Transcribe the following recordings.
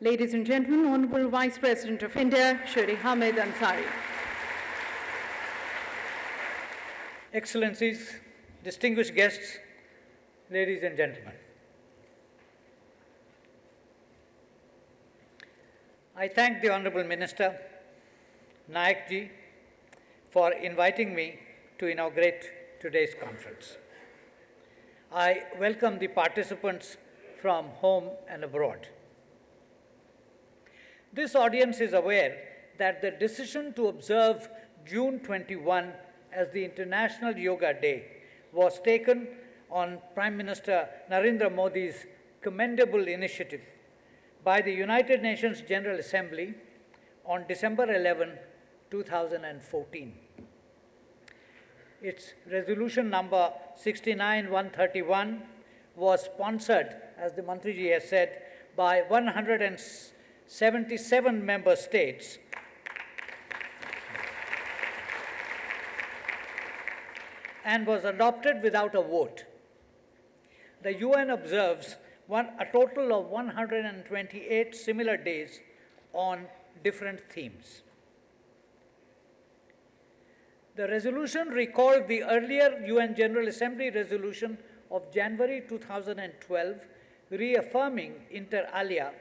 Ladies and gentlemen, Honorable Vice President of India, Shri Hamid Ansari. Excellencies, distinguished guests, ladies and gentlemen. I thank the Honorable Minister, Nayak ji, for inviting me to inaugurate today's conference. I welcome the participants from home and abroad. This audience is aware that the decision to observe June 21 as the International Yoga Day was taken on Prime Minister Narendra Modi's commendable initiative by the United Nations General Assembly on December 11, 2014. Its resolution number 69-131 was sponsored, as the Mantriji has said, by 177 member states and was adopted without a vote. The UN observes a total of 128 similar days on different themes. The resolution recalled the earlier UN General Assembly resolution of January 2012, reaffirming inter alia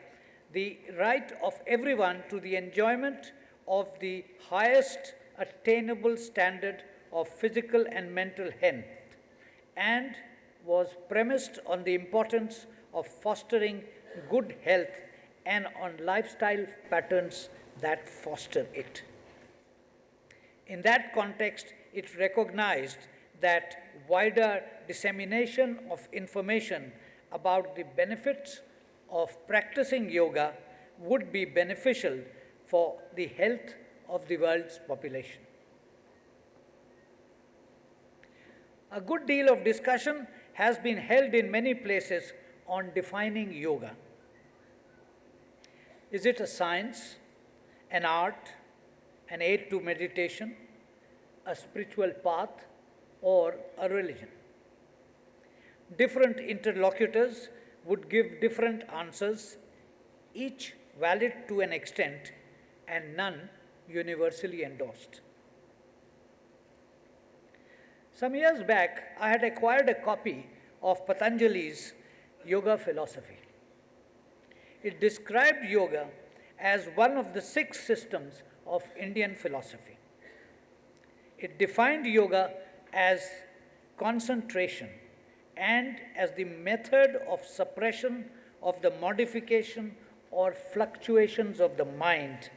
the right of everyone to the enjoyment of the highest attainable standard of physical and mental health, and was premised on the importance of fostering good health and on lifestyle patterns that foster it. In that context, it recognized that wider dissemination of information about the benefits of practicing yoga would be beneficial for the health of the world's population. A good deal of discussion has been held in many places on defining yoga. Is it a science, an art, an aid to meditation, a spiritual path, or a religion? Different interlocutors would give different answers, each valid to an extent and none universally endorsed. Some years back, I had acquired a copy of Patanjali's Yoga Philosophy. It described yoga as one of the 6 systems of Indian philosophy. It defined yoga as concentration and as the method of suppression of the modification or fluctuations of the mind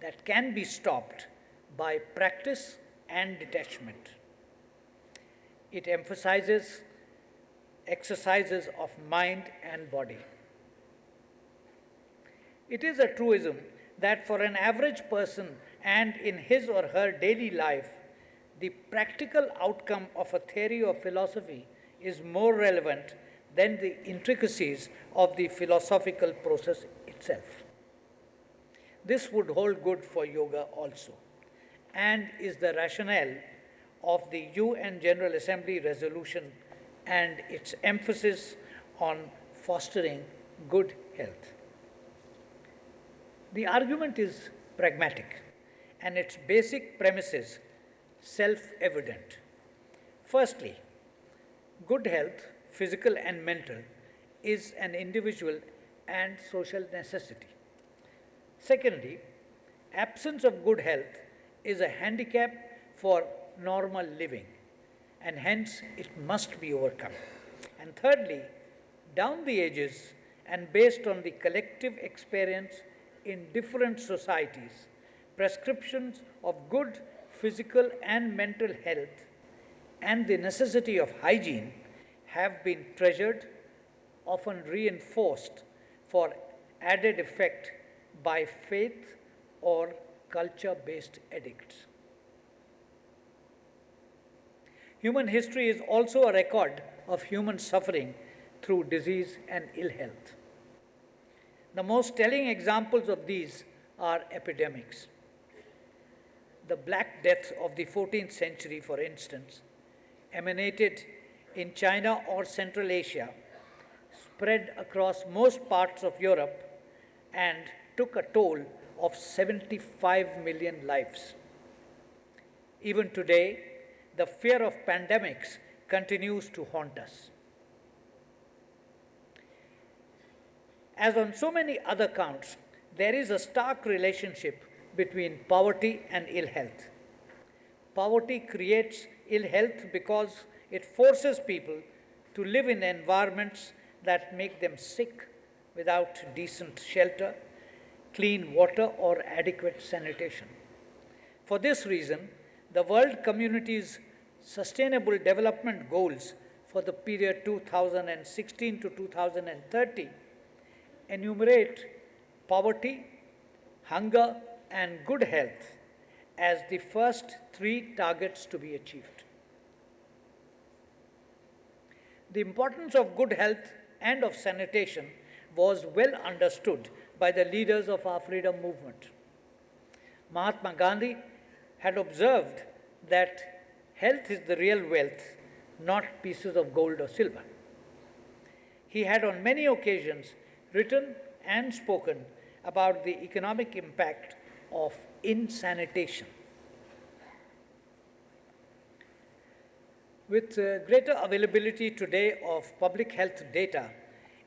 that can be stopped by practice and detachment. It emphasizes exercises of mind and body. It is a truism that for an average person and in his or her daily life, the practical outcome of a theory or philosophy is more relevant than the intricacies of the philosophical process itself. This would hold good for yoga also, and is the rationale of the UN General Assembly resolution and its emphasis on fostering good health. The argument is pragmatic, and its basic premises self-evident. Firstly, good health, physical and mental, is an individual and social necessity. Secondly, absence of good health is a handicap for normal living, and hence it must be overcome. And thirdly, down the ages and based on the collective experience in different societies, prescriptions of good physical and mental health and the necessity of hygiene have been treasured, often reinforced for added effect by faith or culture-based edicts. Human history is also a record of human suffering through disease and ill health. The most telling examples of these are epidemics. The Black Death of the 14th century, for instance, emanated in China or Central Asia, spread across most parts of Europe, and took a toll of 75 million lives. Even today, the fear of pandemics continues to haunt us. As on so many other counts, there is a stark relationship between poverty and ill health. Poverty creates ill health because it forces people to live in environments that make them sick without decent shelter, clean water, or adequate sanitation. For this reason, the world community's Sustainable Development Goals for the period 2016 to 2030 enumerate poverty, hunger, and good health as the first three targets to be achieved. The importance of good health and of sanitation was well understood by the leaders of our freedom movement. Mahatma Gandhi had observed that health is the real wealth, not pieces of gold or silver. He had on many occasions written and spoken about the economic impact of insanitation. With greater availability today of public health data,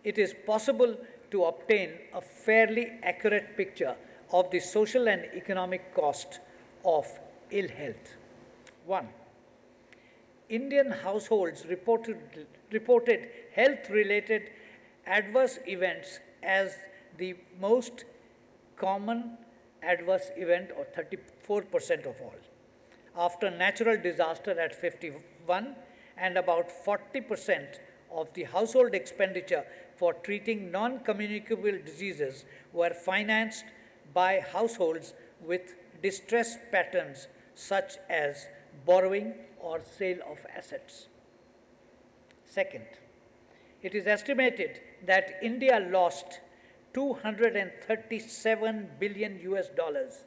it is possible to obtain a fairly accurate picture of the social and economic cost of ill health. 1. Indian households reported health-related adverse events as the most common adverse event, or 34% of all, after natural disaster at 51, and about 40% of the household expenditure for treating non-communicable diseases were financed by households with distress patterns such as borrowing or sale of assets. Second, it is estimated that India lost 237 billion US dollars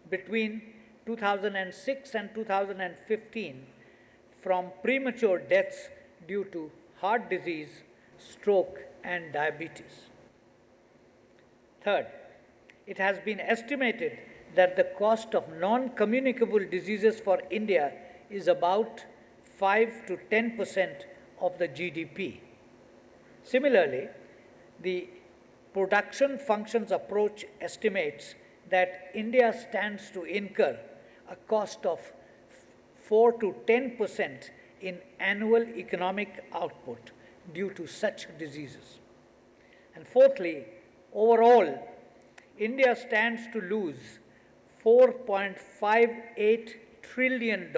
between 2006 and 2015 from premature deaths due to heart disease, stroke, and diabetes. Third, it has been estimated that the cost of non-communicable diseases for India is about 5 to 10% of the GDP. Similarly, the production functions approach estimates that India stands to incur a cost of 4 to 10% in annual economic output due to such diseases. And fourthly, overall, India stands to lose $4.58 trillion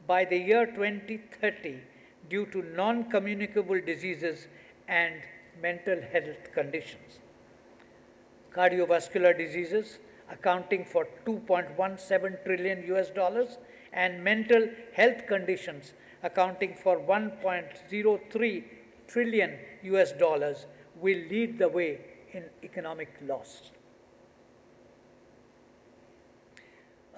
by the year 2030 due to non-communicable diseases and mental health conditions. Cardiovascular diseases accounting for 2.17 trillion US dollars and mental health conditions accounting for 1.03 trillion US dollars will lead the way in economic loss.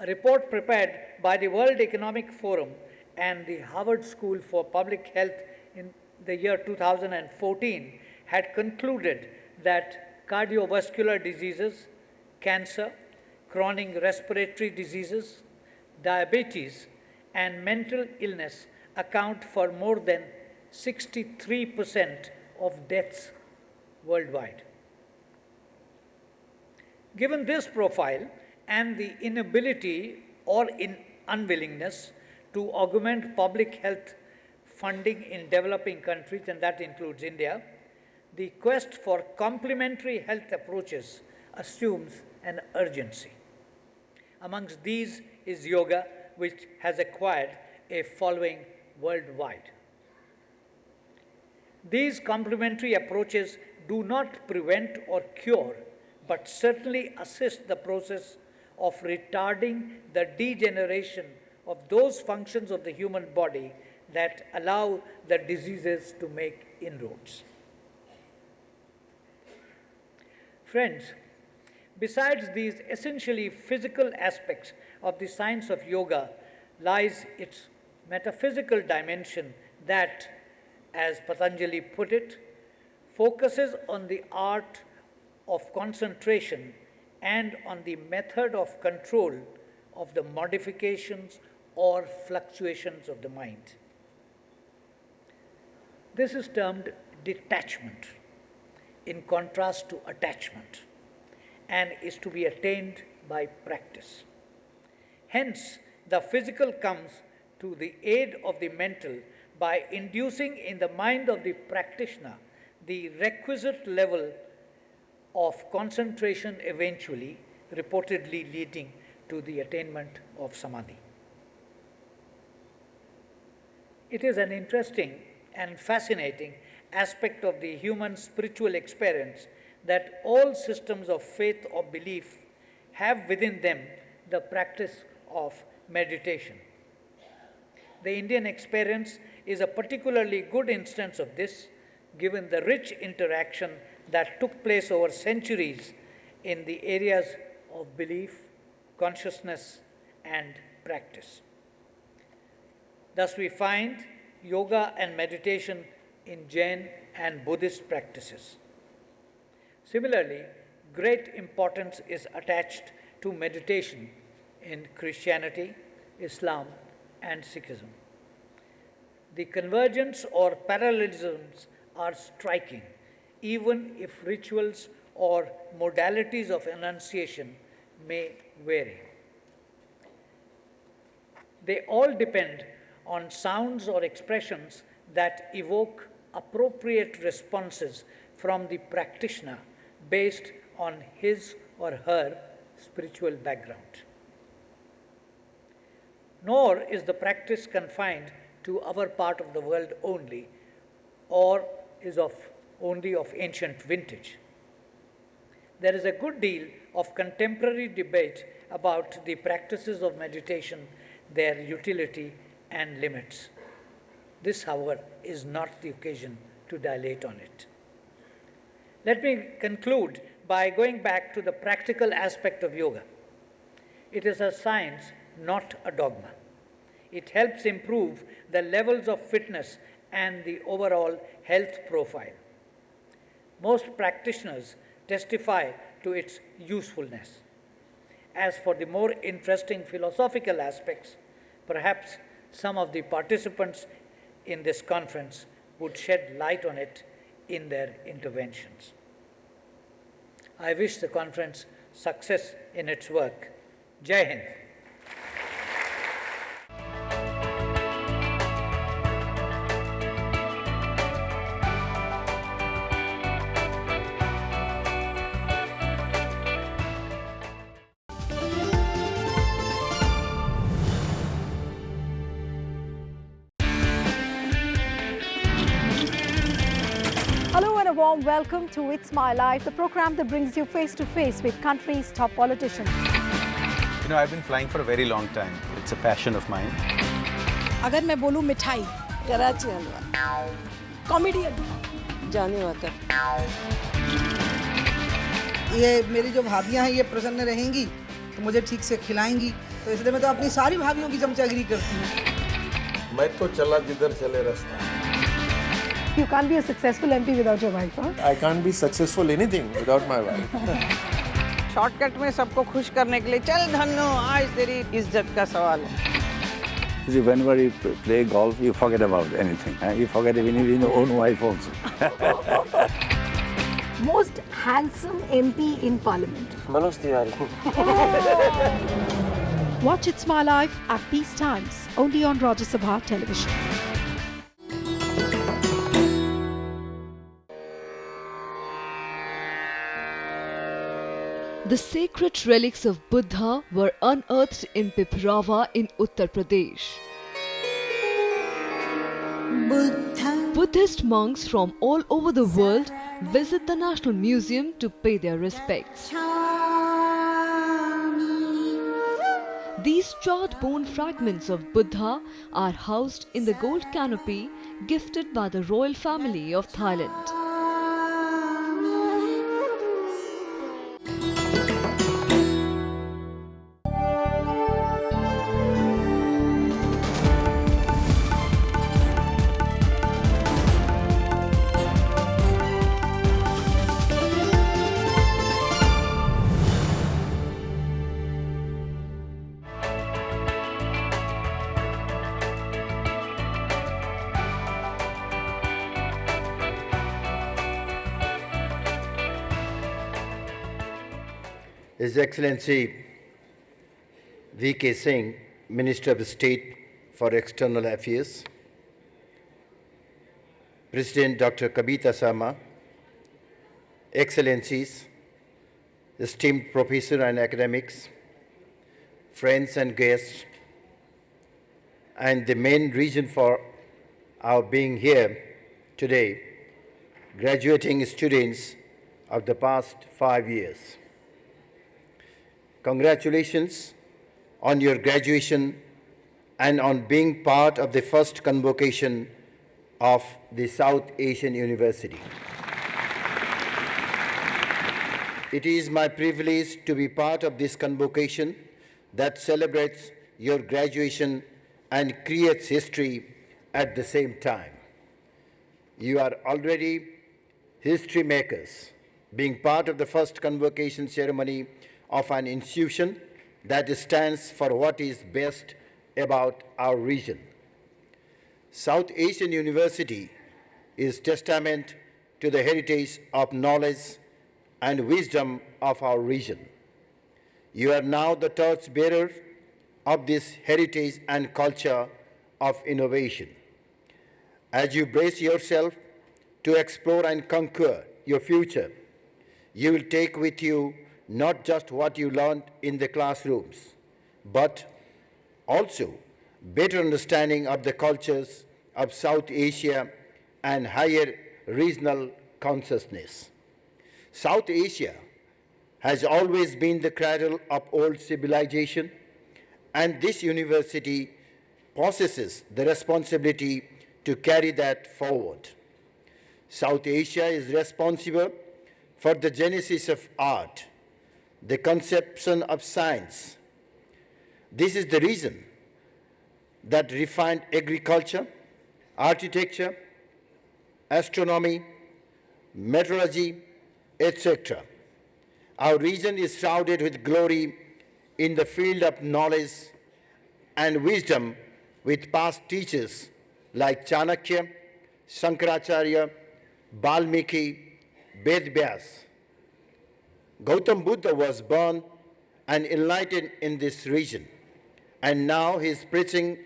A report prepared by the World Economic Forum and the Harvard School for Public Health in the year 2014 had concluded that cardiovascular diseases, cancer, chronic respiratory diseases, diabetes, and mental illness account for more than 63% of deaths worldwide. Given this profile and the inability or unwillingness to augment public health funding in developing countries, and that includes India, the quest for complementary health approaches assumes an urgency. Amongst these is yoga, which has acquired a following worldwide. These complementary approaches do not prevent or cure, but certainly assist the process of retarding the degeneration of those functions of the human body that allow the diseases to make inroads. Friends, besides these essentially physical aspects of the science of yoga lies its metaphysical dimension that, as Patanjali put it, focuses on the art of concentration and on the method of control of the modifications or fluctuations of the mind. This is termed detachment, in contrast to attachment, and is to be attained by practice. Hence, the physical comes to the aid of the mental by inducing in the mind of the practitioner the requisite level of concentration, eventually, reportedly leading to the attainment of samadhi. It is an interesting and fascinating aspect of the human spiritual experience that all systems of faith or belief have within them the practice of meditation. The Indian experience is a particularly good instance of this, given the rich interaction that took place over centuries in the areas of belief, consciousness, and practice. Thus, we find yoga and meditation in Jain and Buddhist practices. Similarly, great importance is attached to meditation in Christianity, Islam, and Sikhism. The convergence or parallelisms are striking, even if rituals or modalities of enunciation may vary. They all depend on sounds or expressions that evoke appropriate responses from the practitioner based on his or her spiritual background. Nor is the practice confined to our part of the world only, or is only of ancient vintage. There is a good deal of contemporary debate about the practices of meditation, their utility and limits. This, however, is not the occasion to dilate on it. Let me conclude by going back to the practical aspect of yoga. It is a science, not a dogma. It helps improve the levels of fitness and the overall health profile. Most practitioners testify to its usefulness. As for the more interesting philosophical aspects, perhaps some of the participants in this conference would shed light on it in their interventions. I wish the conference success in its work. Jai Hind. Hello and a warm welcome to It's My Life, the program that brings you face to face with country's top politicians. You know, I've been flying for a very long time. It's a passion of mine. अगर मैं बोलूं मिठाई कराची हलवा comedian जाने walker ये मेरी जो भाभियां हैं ये प्रसन्न रहेंगी तो मुझे ठीक से खिलाएंगी, तो इसलिए मैं तो अपनी सारी भाभियों की चमचागिरी करती हूँ। मैं तो चला जिधर चले रास्ता। You can't be a successful MP without your wife, huh? I can't be successful anything without my wife. Shortcut में सबको खुश करने के लिए चल धन्नो आज तेरी इज्जत का सवाल है। See, whenever you play golf, you forget about anything. You forget even your own wife also. Most handsome MP in Parliament. Manoj Tiwari. Watch It's My Life at these times, only on Rajya Sabha television. The sacred relics of Buddha were unearthed in Piprava in Uttar Pradesh. Buddhist monks from all over the world visit the National Museum to pay their respects. These charred bone fragments of Buddha are housed in the gold canopy gifted by the royal family of Thailand. His Excellency V.K. Singh, Minister of State for External Affairs, President Dr. Kabita Sarma, Excellencies, esteemed professors and academics, friends and guests, and the main reason for our being here today, graduating students of the past 5 years. Congratulations on your graduation and on being part of the first convocation of the South Asian University. It is my privilege to be part of this convocation that celebrates your graduation and creates history at the same time. You are already history makers, being part of the first convocation ceremony of an institution that stands for what is best about our region. South Asian University is testament to the heritage of knowledge and wisdom of our region. You are now the torchbearer of this heritage and culture of innovation. As you brace yourself to explore and conquer your future, you will take with you not just what you learned in the classrooms, but also better understanding of the cultures of South Asia and higher regional consciousness. South Asia has always been the cradle of old civilization, and this university possesses the responsibility to carry that forward. South Asia is responsible for the genesis of art, the conception of science. This is the reason that refined agriculture, architecture, astronomy, meteorology, etc. Our region is shrouded with glory in the field of knowledge and wisdom with past teachers like Chanakya, Shankaracharya, Valmiki, Ved Vyas. Gautam Buddha was born and enlightened in this region, and now his preaching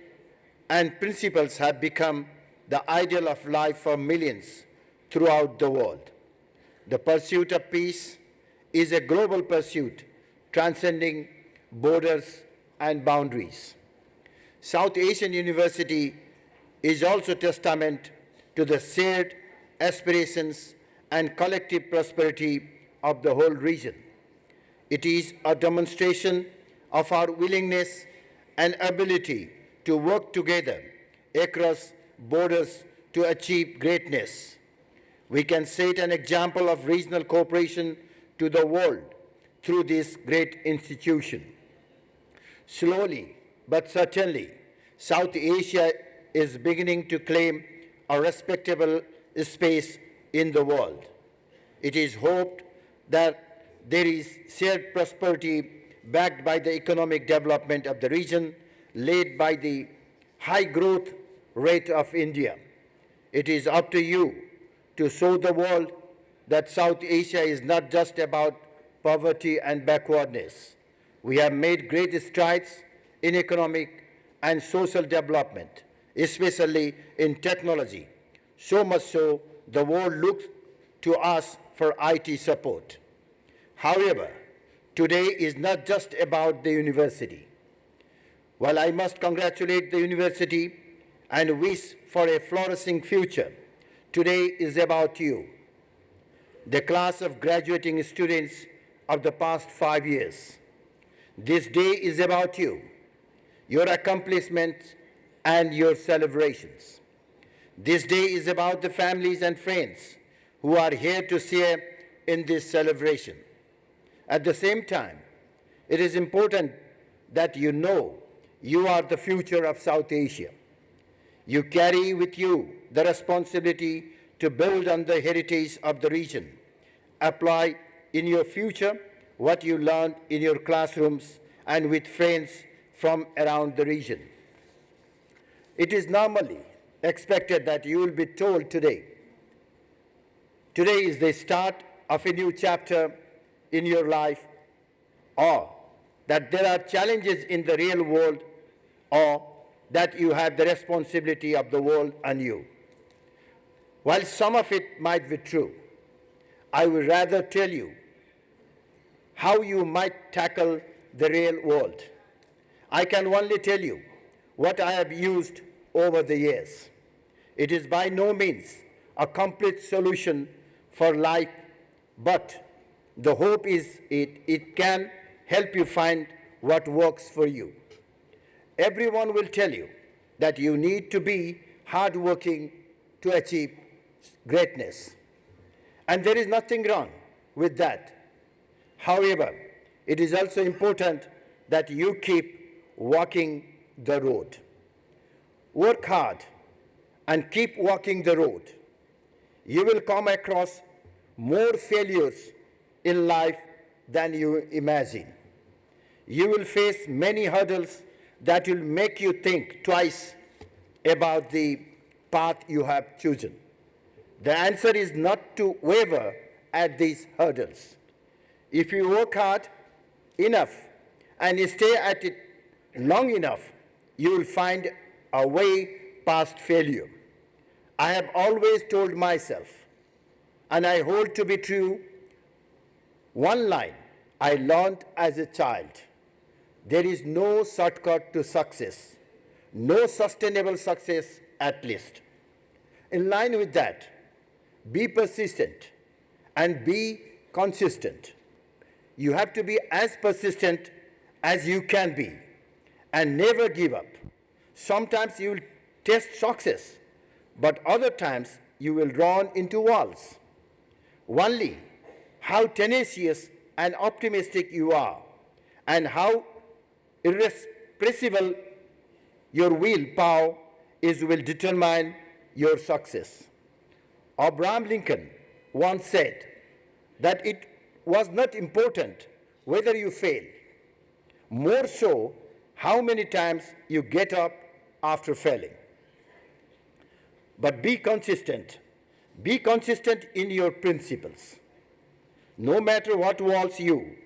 and principles have become the ideal of life for millions throughout the world. The pursuit of peace is a global pursuit transcending borders and boundaries. South Asian University is also testament to the shared aspirations and collective prosperity of the whole region. It is a demonstration of our willingness and ability to work together across borders to achieve greatness. We can set an example of regional cooperation to the world through this great institution. Slowly but certainly, South Asia is beginning to claim a respectable space in the world. It is hoped that there is shared prosperity backed by the economic development of the region, led by the high growth rate of India. It is up to you to show the world that South Asia is not just about poverty and backwardness. We have made great strides in economic and social development, especially in technology, so much so the world looks to us for IT support. However, today is not just about the university. While I must congratulate the university and wish for a flourishing future, today is about you, the class of graduating students of the past 5 years. This day is about you, your accomplishments and your celebrations. This day is about the families and friends who are here to share in this celebration. At the same time, it is important that you know you are the future of South Asia. You carry with you the responsibility to build on the heritage of the region, apply in your future what you learned in your classrooms and with friends from around the region. It is normally expected that you will be told today is the start of a new chapter in your life, or that there are challenges in the real world, or that you have the responsibility of the world on you. While some of it might be true, I would rather tell you how you might tackle the real world. I can only tell you what I have used over the years. It is by no means a complete solution for life, but the hope is it can help you find what works for you. Everyone will tell you that you need to be hardworking to achieve greatness. And there is nothing wrong with that. However, it is also important that you keep walking the road. Work hard and keep walking the road. You will come across more failures in life than you imagine. You will face many hurdles that will make you think twice about the path you have chosen. The answer is not to waver at these hurdles. If you work hard enough and you stay at it long enough, you will find a way past failure. I have always told myself, and I hold to be true, one line I learned as a child: there is no shortcut to success, no sustainable success at least. In line with that, be persistent and be consistent. You have to be as persistent as you can be and never give up. Sometimes you will test success, but other times you will run into walls. Only how tenacious and optimistic you are and how irrepressible your willpower is will determine your success. Abraham Lincoln once said that it was not important whether you fail, more so how many times you get up after failing. But be consistent. Be consistent in your principles. No matter what walls you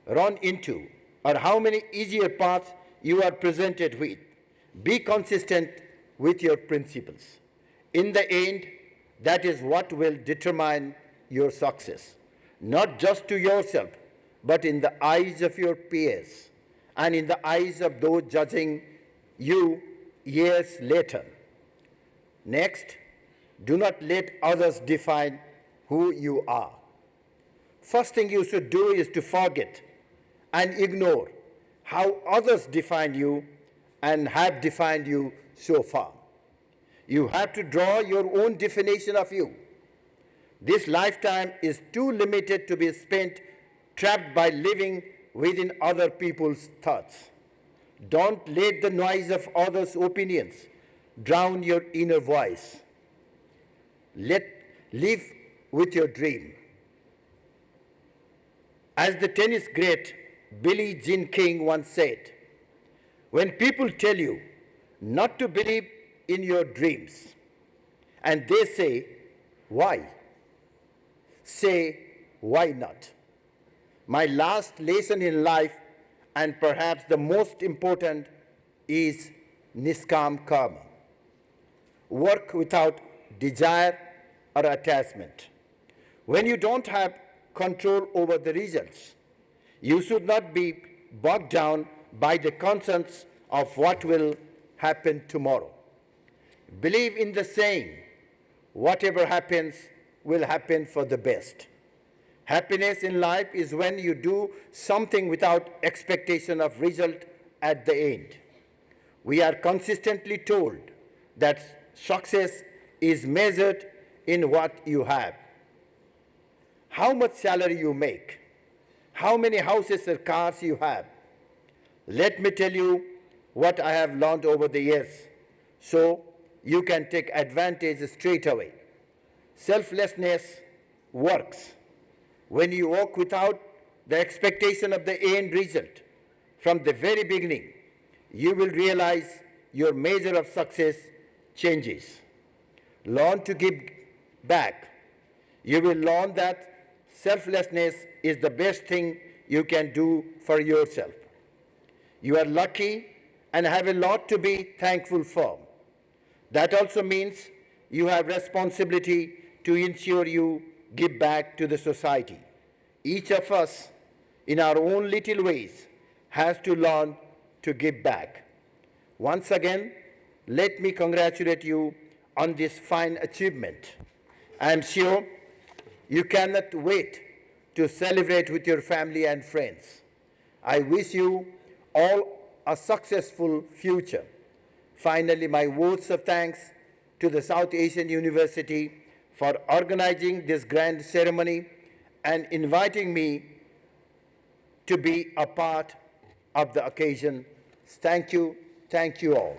run into or how many easier paths you are presented with, be consistent with your principles. In the end, that is what will determine your success, not just to yourself, but in the eyes of your peers and in the eyes of those judging you years later. Next, do not let others define who you are. First thing you should do is to forget and ignore how others define you and have defined you so far. You have to draw your own definition of you. This lifetime is too limited to be spent trapped by living within other people's thoughts. Don't let the noise of others' opinions drown your inner voice. Live with your dream. As the tennis great Billie Jean King once said, when people tell you not to believe in your dreams, and they say, why? Say, why not? My last lesson in life, and perhaps the most important, is Niskam Karma. Work without desire or attachment. When you don't have control over the results, you should not be bogged down by the concerns of what will happen tomorrow. Believe in the saying, whatever happens will happen for the best. Happiness in life is when you do something without expectation of result at the end. We are consistently told that success is measured in what you have. How much salary you make, how many houses or cars you have. Let me tell you what I have learned over the years, so you can take advantage straight away. Selflessness works. When you walk without the expectation of the end result from the very beginning, you will realize your measure of success changes. Learn to give back. You will learn that selflessness is the best thing you can do for yourself. You are lucky and have a lot to be thankful for. That also means you have responsibility to ensure you give back to the society. Each of us, in our own little ways, has to learn to give back. Once again, let me congratulate you on this fine achievement. I am sure you cannot wait to celebrate with your family and friends. I wish you all a successful future. Finally, my words of thanks to the South Asian University for organizing this grand ceremony and inviting me to be a part of the occasion. Thank you all.